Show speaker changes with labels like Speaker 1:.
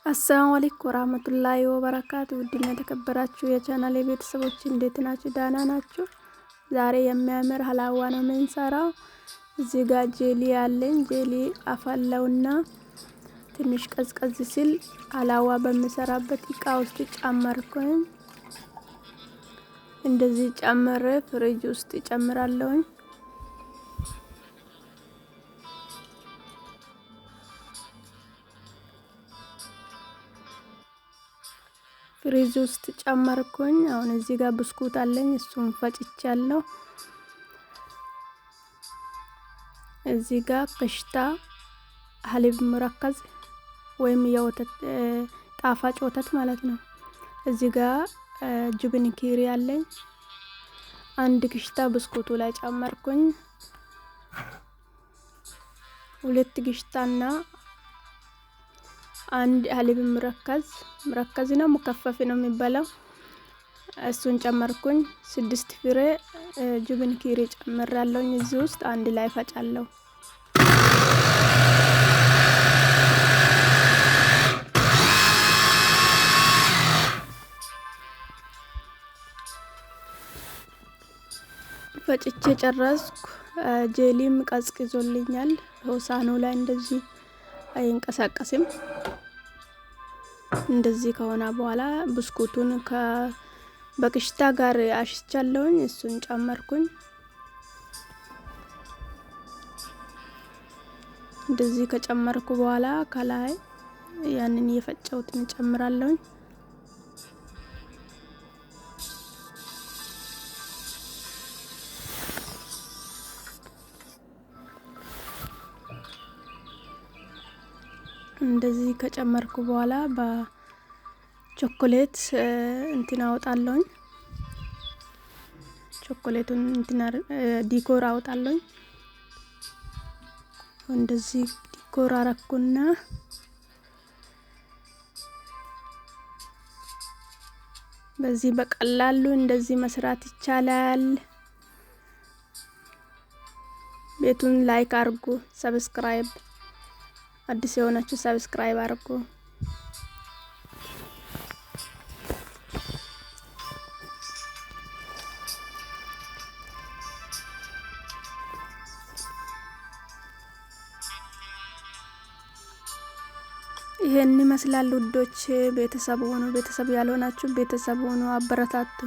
Speaker 1: አሰላሙ አለይኩም ወራህመቱላሂ ወበረካቱ። ውድና የተከበራችሁ የቻናሌ ቤተሰቦች እንዴት ናችሁ? ዳና ናችሁ? ዛሬ የሚያምር ሀላዋ ነው የምንሰራው። እዚህ ጋር ጄሊ ያለኝ ጄሊ አፈላውና ትንሽ ቀዝቀዝ ሲል ሀላዋ በምሰራበት እቃ ውስጥ ጨመርኩኝ። እንደዚህ ጨመረ ፍሪጅ ውስጥ ጨምራለሁኝ። ፍሪዝ ውስጥ ጨመርኩኝ። አሁን እዚህ ጋር ብስኩት አለኝ እሱን ፈጭቻለሁ። እዚህ ጋር ቅሽታ ሀሊብ ሙረከዝ ወይም የወተት ጣፋጭ ወተት ማለት ነው። እዚህ ጋር ጅብን ኪሪ አለኝ። አንድ ቅሽታ ብስኩቱ ላይ ጨመርኩኝ። ሁለት ቅሽታና አንድ ሀሊብ ሙረከዝ ነው ሙከፈፍ ነው የሚባለው። እሱን ጨመርኩኝ። 6 ፍሬ ጅብን ኪሪ ጨምራለሁኝ። እዚህ ውስጥ አንድ ላይ ፈጫለሁ። ፈጭቼ ጨረስኩ። ጄሊም ቀዝቅዞልኛል። ሆሳኑ ላይ እንደዚህ አይንቀሳቀስም። እንደዚህ ከሆነ በኋላ ብስኩቱን በቅሽታ ጋር አሽቻለሁኝ። እሱን ጨመርኩኝ። እንደዚህ ከጨመርኩ በኋላ ከላይ ያንን የፈጨሁትን ጨምራለሁኝ። እንደዚህ ከጨመርኩ በኋላ በቾኮሌት እንትን አወጣለሁኝ። ቾኮሌቱን እንትን ዲኮር አወጣለሁኝ። እንደዚህ ዲኮር አረኩና በዚህ በቀላሉ እንደዚህ መስራት ይቻላል። ቤቱን ላይክ አርጉ፣ ሰብስክራይብ አዲስ የሆናችሁ ሰብስክራይብ አርጉ። ይሄን ይመስላል ውዶች። ቤተሰብ ሆኑ፣ ቤተሰብ ያልሆናችሁ ቤተሰብ ሆኑ፣ አበረታቱ።